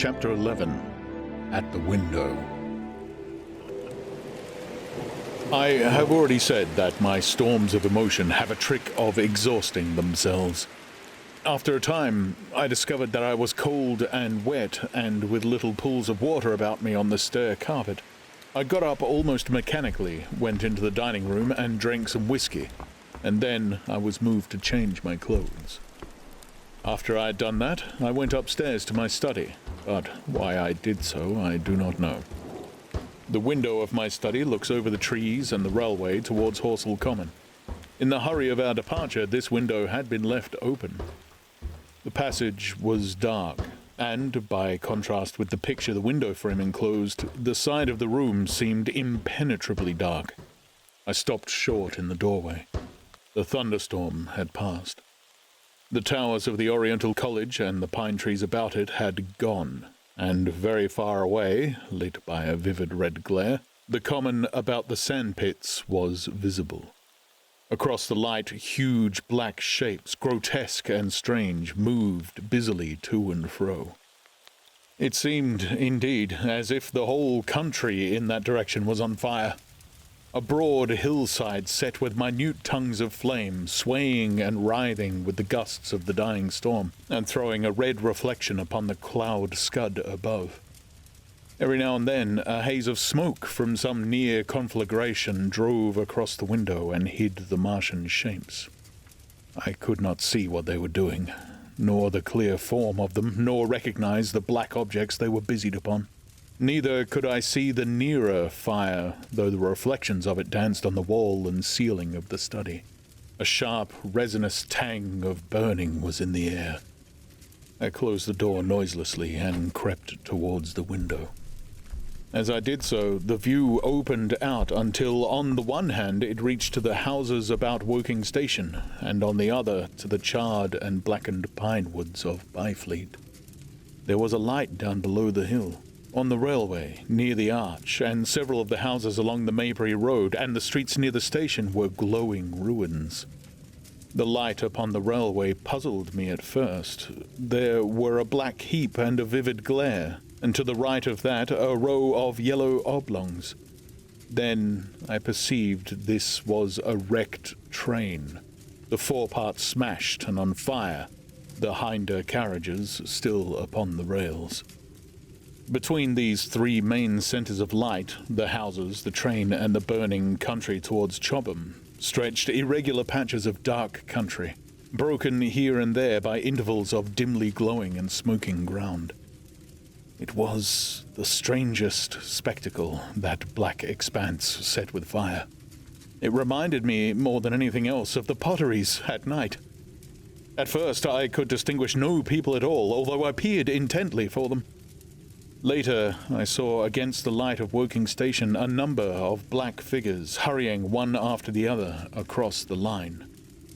Chapter 11. At the Window. I have already said that my storms of emotion have a trick of exhausting themselves. After a time, I discovered that I was cold and wet and with little pools of water about me on the stair carpet. I got up almost mechanically, went into the dining room and drank some whiskey, and then I was moved to change my clothes. After I had done that, I went upstairs to my study, but why I did so I do not know. The window of my study looks over the trees and the railway towards Horsell Common. In the hurry of our departure, this window had been left open. The passage was dark, and, by contrast with the picture the window frame enclosed, the side of the room seemed impenetrably dark. I stopped short in the doorway. The thunderstorm had passed. The towers of the Oriental College and the pine trees about it had gone, and very far away, lit by a vivid red glare, the common about the sandpits was visible. Across the light, huge black shapes, grotesque and strange, moved busily to and fro. It seemed, indeed, as if the whole country in that direction was on fire. A broad hillside set with minute tongues of flame, swaying and writhing with the gusts of the dying storm, and throwing a red reflection upon the cloud scud above. Every now and then, a haze of smoke from some near conflagration drove across the window and hid the Martian shapes. I could not see what they were doing, nor the clear form of them, nor recognize the black objects they were busied upon. Neither could I see the nearer fire, though the reflections of it danced on the wall and ceiling of the study. A sharp, resinous tang of burning was in the air. I closed the door noiselessly and crept towards the window. As I did so, the view opened out until on the one hand it reached to the houses about Woking Station, and on the other to the charred and blackened pine woods of Byfleet. There was a light down below the hill, on the railway, near the arch, and several of the houses along the Maybury Road and the streets near the station were glowing ruins. The light upon the railway puzzled me at first. There were a black heap and a vivid glare, and to the right of that a row of yellow oblongs. Then I perceived this was a wrecked train, the foreparts smashed and on fire, the hinder carriages still upon the rails. Between these three main centres of light, the houses, the train, and the burning country towards Chobham, stretched irregular patches of dark country, broken here and there by intervals of dimly glowing and smoking ground. It was the strangest spectacle, that black expanse set with fire. It reminded me more than anything else of the potteries at night. At first I could distinguish no people at all, although I peered intently for them. Later, I saw against the light of Woking Station a number of black figures hurrying one after the other across the line.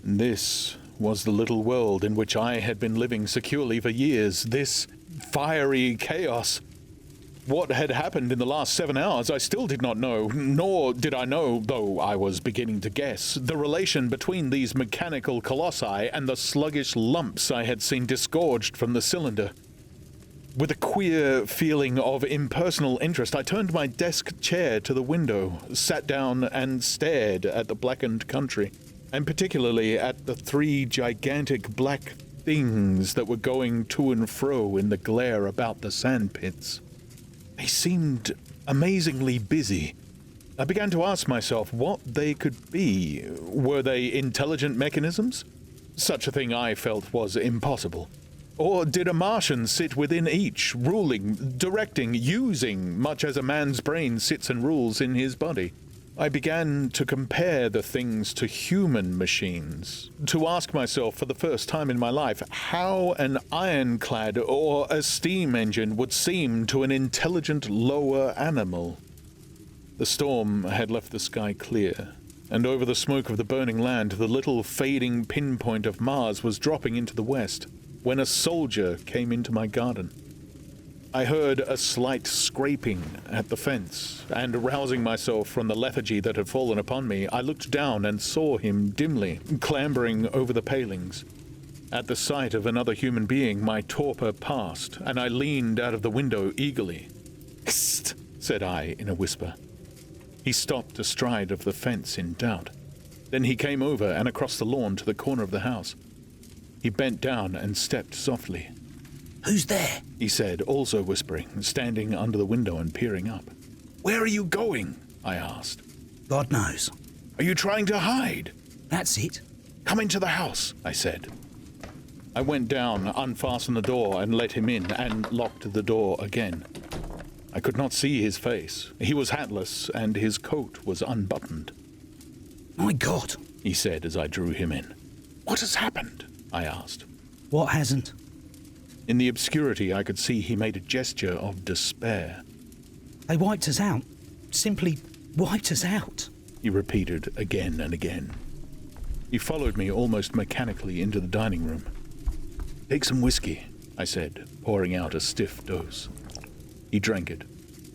This was the little world in which I had been living securely for years, this fiery chaos. What had happened in the last 7 hours I still did not know, nor did I know, though I was beginning to guess, the relation between these mechanical colossi and the sluggish lumps I had seen disgorged from the cylinder. With a queer feeling of impersonal interest, I turned my desk chair to the window, sat down and stared at the blackened country, and particularly at the three gigantic black things that were going to and fro in the glare about the sandpits. They seemed amazingly busy. I began to ask myself what they could be. Were they intelligent mechanisms? Such a thing I felt was impossible. Or did a Martian sit within each, ruling, directing, using, much as a man's brain sits and rules in his body? I began to compare the things to human machines, to ask myself for the first time in my life how an ironclad or a steam engine would seem to an intelligent lower animal. The storm had left the sky clear, and over the smoke of the burning land the little fading pinpoint of Mars was dropping into the west, when a soldier came into my garden. I heard a slight scraping at the fence, and rousing myself from the lethargy that had fallen upon me, I looked down and saw him dimly, clambering over the palings. At the sight of another human being, my torpor passed, and I leaned out of the window eagerly. "Hist!" said I in a whisper. He stopped astride of the fence in doubt. Then he came over and across the lawn to the corner of the house. He bent down and stepped softly. "Who's there?" he said, also whispering, standing under the window and peering up. "Where are you going?" I asked. "God knows." "Are you trying to hide?" "That's it." "Come into the house," I said. I went down, unfastened the door and let him in, and locked the door again. I could not see his face. He was hatless, and his coat was unbuttoned. "My God," he said as I drew him in. "What has happened?" I asked. "What hasn't?" In the obscurity I could see he made a gesture of despair. "They wiped us out. Simply wiped us out." He repeated again and again. He followed me almost mechanically into the dining room. "Take some whiskey," I said, pouring out a stiff dose. He drank it.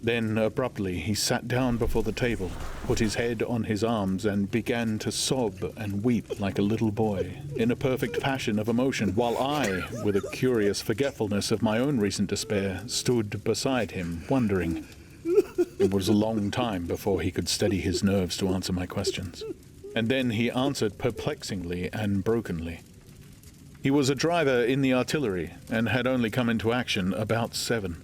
Then, abruptly, he sat down before the table, put his head on his arms, and began to sob and weep like a little boy, in a perfect passion of emotion, while I, with a curious forgetfulness of my own recent despair, stood beside him, wondering. It was a long time before he could steady his nerves to answer my questions. And then he answered perplexingly and brokenly. He was a driver in the artillery, and had only come into action about 7.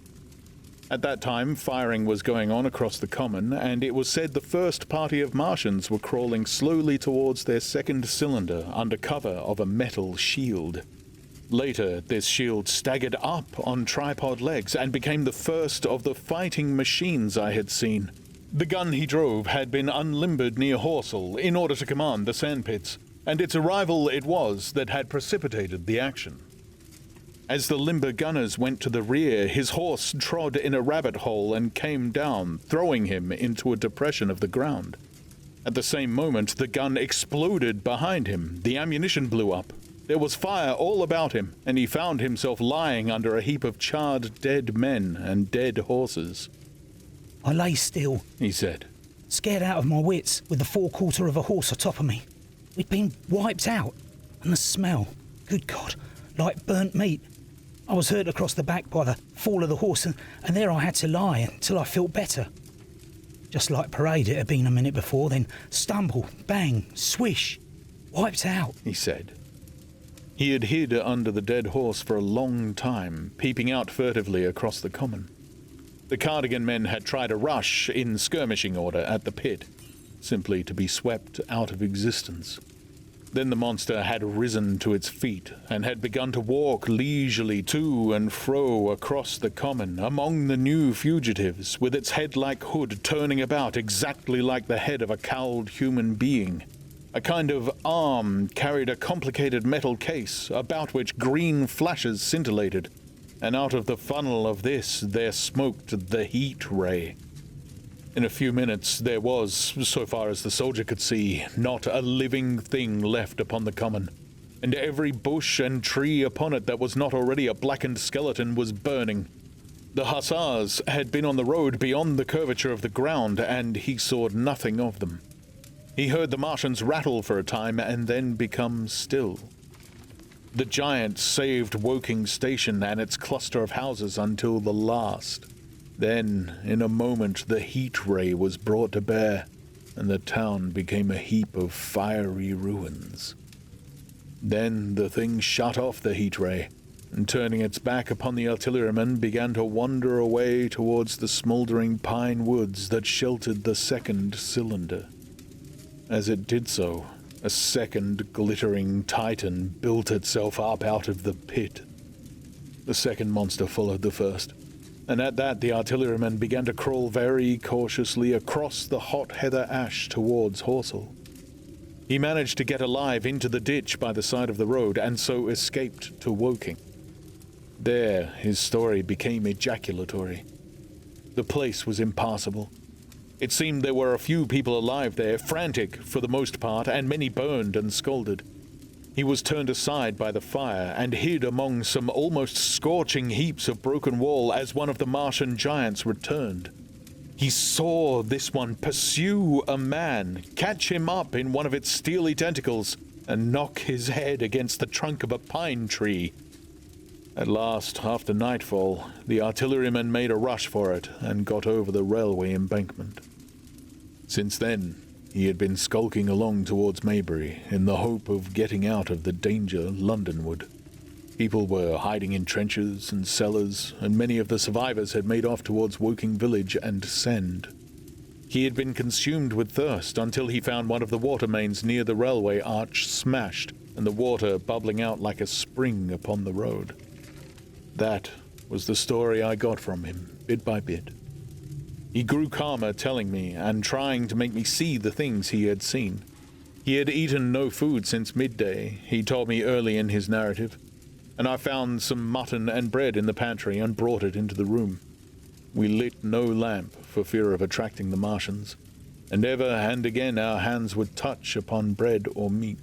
At that time, firing was going on across the common, and it was said the first party of Martians were crawling slowly towards their second cylinder under cover of a metal shield. Later, this shield staggered up on tripod legs and became the first of the fighting machines I had seen. The gun he drove had been unlimbered near Horsell in order to command the sandpits, and its arrival it was that had precipitated the action. As the limber gunners went to the rear, his horse trod in a rabbit hole and came down, throwing him into a depression of the ground. At the same moment, the gun exploded behind him. The ammunition blew up. There was fire all about him, and he found himself lying under a heap of charred dead men and dead horses. "I lay still," he said, "scared out of my wits, with the forequarter of a horse atop of me. We'd been wiped out, and the smell, good God, like burnt meat. I was hurt across the back by the fall of the horse, and there I had to lie until I felt better. Just like parade it had been a minute before, then stumble, bang, swish, wiped out," he said. He had hid under the dead horse for a long time, peeping out furtively across the common. The Cardigan men had tried a rush in skirmishing order at the pit, simply to be swept out of existence. Then the monster had risen to its feet and had begun to walk leisurely to and fro across the common among the new fugitives, with its head-like hood turning about exactly like the head of a cowled human being. A kind of arm carried a complicated metal case about which green flashes scintillated, and out of the funnel of this there smoked the heat ray. In a few minutes there was, so far as the soldier could see, not a living thing left upon the common, and every bush and tree upon it that was not already a blackened skeleton was burning. The hussars had been on the road beyond the curvature of the ground, and he saw nothing of them. He heard the Martians rattle for a time and then become still. The giant saved Woking Station and its cluster of houses until the last. Then, in a moment, the heat ray was brought to bear, and the town became a heap of fiery ruins. Then the thing shut off the heat ray, and turning its back upon the artillerymen, began to wander away towards the smouldering pine woods that sheltered the second cylinder. As it did so, a second glittering titan built itself up out of the pit. The second monster followed the first, and at that the artillerymen began to crawl very cautiously across the hot heather ash towards Horsell. He managed to get alive into the ditch by the side of the road, and so escaped to Woking. There his story became ejaculatory. The place was impassable. It seemed there were a few people alive there, frantic for the most part, and many burned and scalded. He was turned aside by the fire and hid among some almost scorching heaps of broken wall as one of the Martian giants returned. He saw this one pursue a man, catch him up in one of its steely tentacles, and knock his head against the trunk of a pine tree. At last, after nightfall, the artilleryman made a rush for it and got over the railway embankment. Since then, he had been skulking along towards Maybury in the hope of getting out of the danger Londonward. People were hiding in trenches and cellars, and many of the survivors had made off towards Woking village and Send. He had been consumed with thirst until he found one of the water mains near the railway arch smashed, and the water bubbling out like a spring upon the road. That was the story I got from him, bit by bit. He grew calmer telling me and trying to make me see the things he had seen. He had eaten no food since midday, he told me early in his narrative, and I found some mutton and bread in the pantry and brought it into the room. We lit no lamp for fear of attracting the Martians, and ever and again our hands would touch upon bread or meat.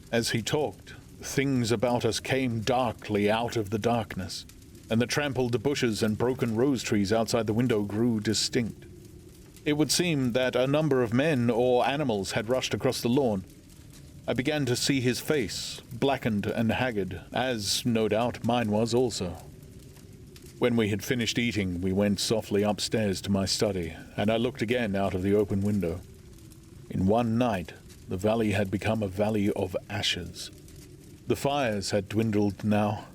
As he talked, things about us came darkly out of the darkness, and the trampled bushes and broken rose trees outside the window grew distinct. It would seem that a number of men or animals had rushed across the lawn. I began to see his face, blackened and haggard, as, no doubt, mine was also. When we had finished eating, we went softly upstairs to my study, and I looked again out of the open window. In one night, the valley had become a valley of ashes. The fires had dwindled now.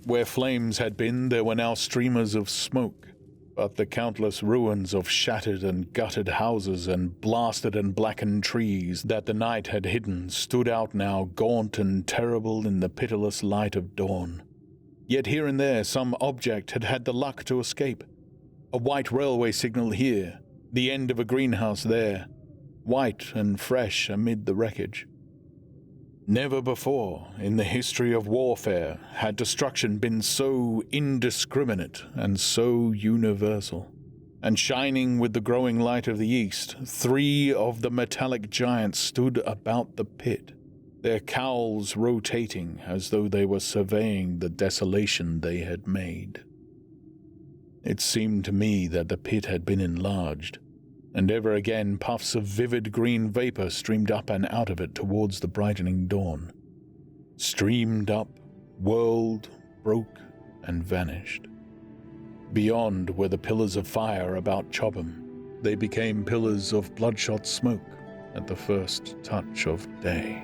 Where flames had been, there were now streamers of smoke, but the countless ruins of shattered and gutted houses and blasted and blackened trees that the night had hidden stood out now gaunt and terrible in the pitiless light of dawn. Yet here and there some object had had the luck to escape. A white railway signal here, the end of a greenhouse there, white and fresh amid the wreckage. Never before in the history of warfare had destruction been so indiscriminate and so universal. And shining with the growing light of the east, 3 of the metallic giants stood about the pit, their cowls rotating as though they were surveying the desolation they had made. It seemed to me that the pit had been enlarged, and ever again puffs of vivid green vapor streamed up and out of it towards the brightening dawn. Streamed up, whirled, broke, and vanished. Beyond were the pillars of fire about Chobham. They became pillars of bloodshot smoke at the first touch of day.